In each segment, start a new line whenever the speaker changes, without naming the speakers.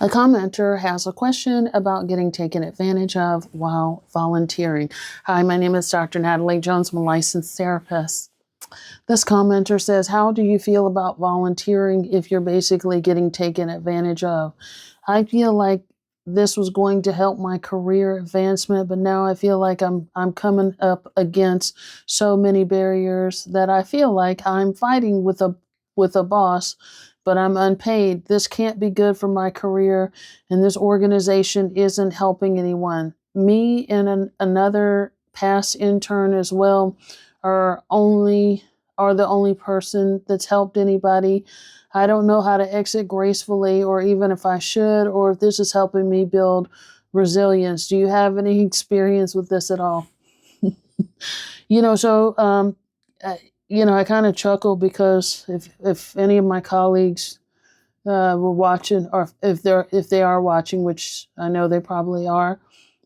A commenter has a question about getting taken advantage of while volunteering. Hi, my name is Dr. Natalie Jones. I'm a licensed therapist. This commenter says, how do you feel about volunteering if you're basically getting taken advantage of? I feel like this was going to help my career advancement, but now I feel like I'm coming up against so many barriers that I feel like I'm fighting with a boss, but I'm unpaid. This can't be good for my career, and this organization isn't helping anyone. Me and another past intern as well are the only person that's helped anybody. I don't know how to exit gracefully, or even if I should, or if this is helping me build resilience. Do you have any experience with this at all? I kind of chuckle because if any of my colleagues were watching, or if they are watching, which I know they probably are,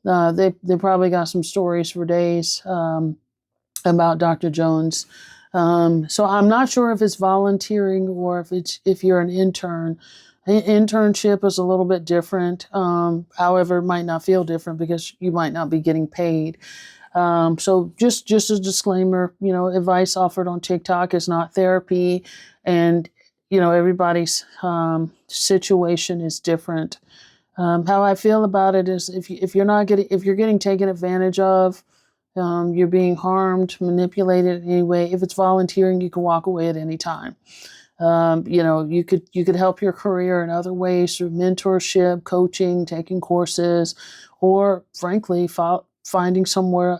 they probably got some stories for days about Dr. Jones. So I'm not sure if it's volunteering or if you're an intern. Internship is a little bit different. However, it might not feel different because you might not be getting paid. So just a disclaimer, advice offered on TikTok is not therapy, and everybody's situation is different. How I feel about it is if you're getting taken advantage of, you're being harmed, manipulated in any way. If it's volunteering, you can walk away at any time. You could help your career in other ways through mentorship, coaching, taking courses, or frankly, finding someone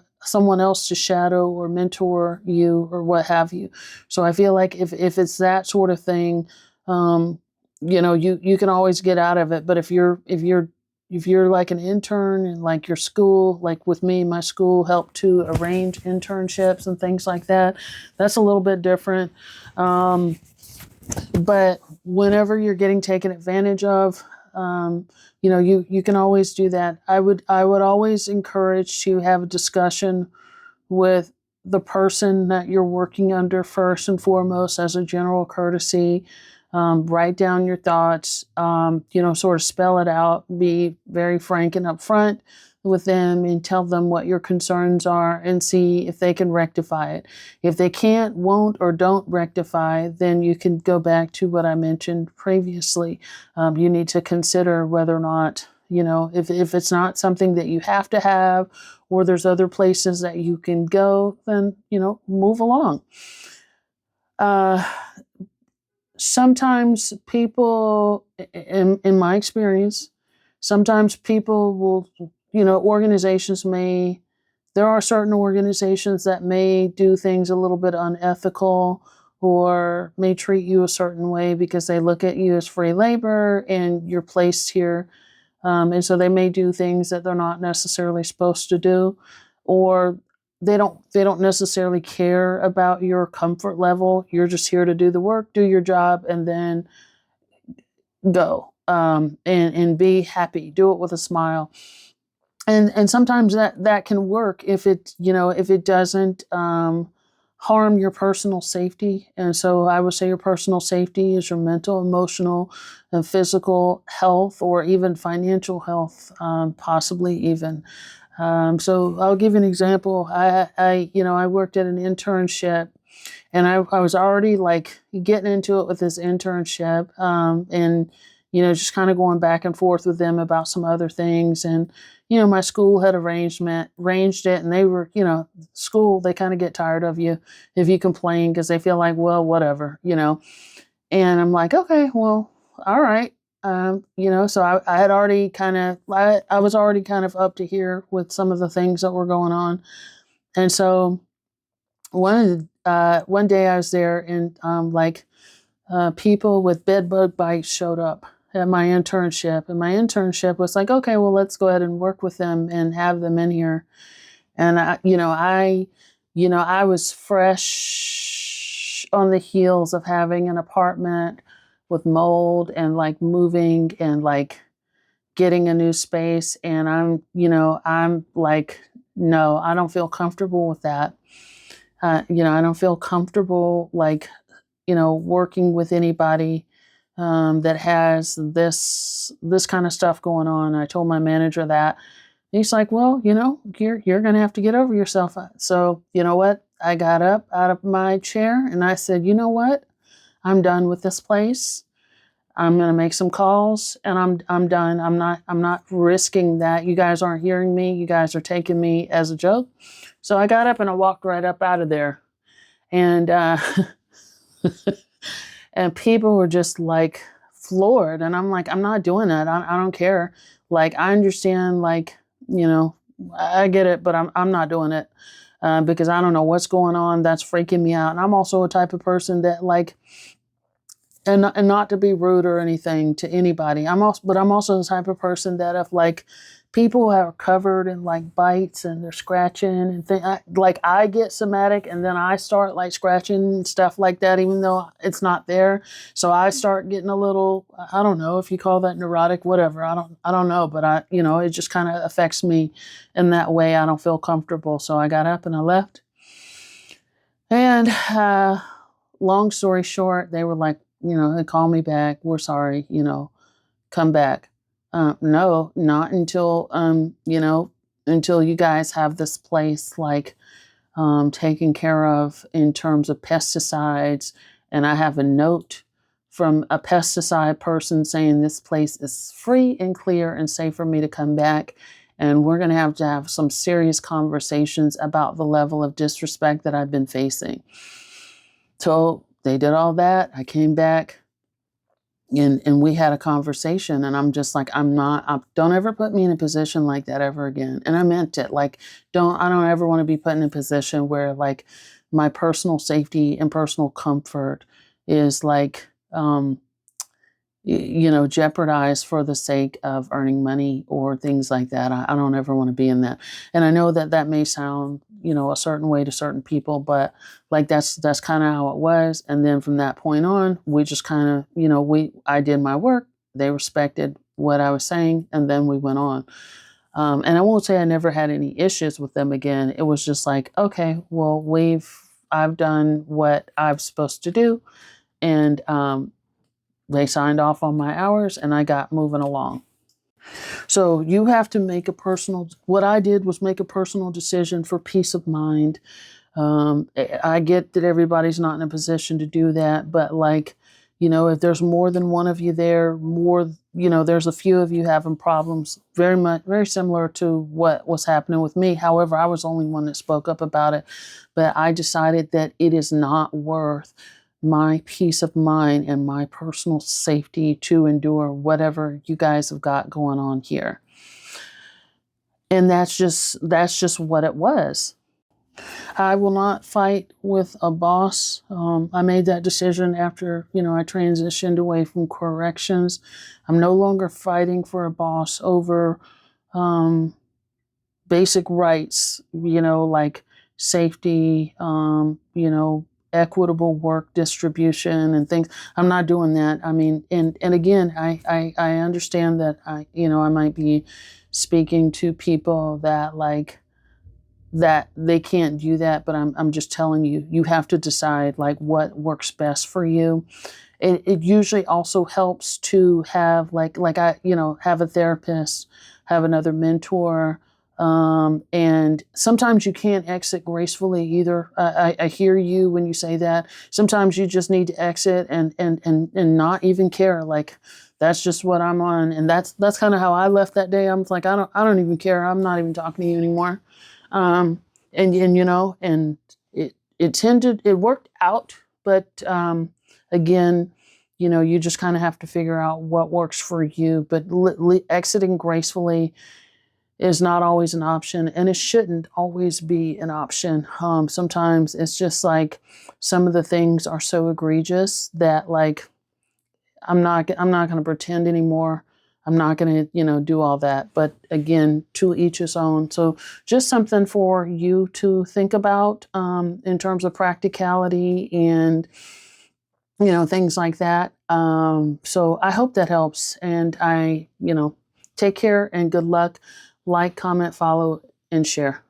else to shadow or mentor you or what have you. So I feel like if it's that sort of thing, you can always get out of it. But if you're like an intern and like your school, like with me, my school helped to arrange internships and things like that, that's a little bit different. But whenever you're getting taken advantage of, you can always do that. I would always encourage to have a discussion with the person that you're working under first and foremost as a general courtesy. Write down your thoughts, sort of spell it out, be very frank and upfront with them and tell them what your concerns are and see if they can rectify it. If they can't, won't, or don't rectify, then you can go back to what I mentioned previously. You need to consider whether or not, if it's not something that you have to have, or there's other places that you can go, then, move along. Sometimes people, in my experience, sometimes people will, there are certain organizations that may do things a little bit unethical or may treat you a certain way because they look at you as free labor and you're placed here. And so they may do things that they're not necessarily supposed to do, or they don't necessarily care about your comfort level. You're just here to do the work, do your job, and then go, and be happy. Do it with a smile. And sometimes that can work if it doesn't harm your personal safety. And so I would say your personal safety is your mental, emotional, and physical health, or even financial health, possibly even. So I'll give you an example. I worked at an internship, and I was already like getting into it with this internship, and just kind of going back and forth with them about some other things. And my school had arranged it, and they were, school, they kind of get tired of you if you complain because they feel like, well, whatever, And I'm like, okay, well, all right. So I had already I was already kind of up to here with some of the things that were going on. And so one day I was there, and people with bed bug bites showed up at my internship, and my internship was like, okay, well, let's go ahead and work with them and have them in here. And I was fresh on the heels of having an apartment with mold and like moving and like getting a new space. And I'm like, no, I don't feel comfortable with that. I don't feel comfortable like, working with anybody that has this kind of stuff going on. I told my manager that. He's like, well, you're going to have to get over yourself. So, you know what? I got up out of my chair and I said, you know what? I'm done with this place. I'm going to make some calls and I'm done. I'm not risking that. You guys aren't hearing me. You guys are taking me as a joke. So I got up and I walked right up out of there. And and people were just like floored. And I'm like, I'm not doing that. I don't care. Like, I understand, like, I get it, but I'm not doing it because I don't know what's going on. That's freaking me out. And I'm also a type of person that, like, and not to be rude or anything to anybody. I'm also the type of person that if, like, people are covered in, like, bites and they're scratching and things, I get somatic and then I start, like, scratching and stuff like that, even though it's not there. So I start getting a little, I don't know if you call that neurotic, whatever. I don't know, but it just kind of affects me in that way. I don't feel comfortable. So I got up and I left. And long story short, they were like, they called me back. We're sorry, come back. No, not until, until you guys have this place, like, taken care of in terms of pesticides. And I have a note from a pesticide person saying this place is free and clear and safe for me to come back. And we're going to have some serious conversations about the level of disrespect that I've been facing. So they did all that. I came back and we had a conversation and I'm just like, don't ever put me in a position like that ever again. And I meant it. Like, I don't ever want to be put in a position where, like, my personal safety and personal comfort is, like, jeopardized for the sake of earning money or things like that. I don't ever want to be in that. And I know that may sound, a certain way to certain people, but, like, that's kind of how it was. And then from that point on, we just kind of, I did my work. They respected what I was saying. And then we went on. And I won't say I never had any issues with them again. It was just like, okay, well, I've done what I'm supposed to do. And, they signed off on my hours and I got moving along. So you have to what I did was make a personal decision for peace of mind. I get that everybody's not in a position to do that, but, like, if there's more than one of you there, there's a few of you having problems, very similar to what was happening with me. However, I was the only one that spoke up about it, but I decided that it is not worth my peace of mind and my personal safety to endure whatever you guys have got going on here. And that's just what it was. I will not fight with a boss. I made that decision after, I transitioned away from corrections. I'm no longer fighting for a boss over basic rights, like safety, equitable work distribution and things. I'm not doing that. I mean, and again, I understand that I might be speaking to people that, like, that they can't do that, but I'm just telling you, you have to decide, like, what works best for you. It usually also helps to have have a therapist, have another mentor. And sometimes you can't exit gracefully either. I hear you when you say that. Sometimes you just need to exit and not even care. Like, that's just what I'm on. And that's kind of how I left that day. I'm like, I don't even care. I'm not even talking to you anymore. And it worked out, but, again, you just kind of have to figure out what works for you, but exiting gracefully is not always an option, and it shouldn't always be an option. Sometimes it's just like some of the things are so egregious that, like, I'm not going to pretend anymore. I'm not going to, do all that. But again, to each his own. So just something for you to think about in terms of practicality and, things like that. So I hope that helps. And take care and good luck. Like, comment, follow, and share.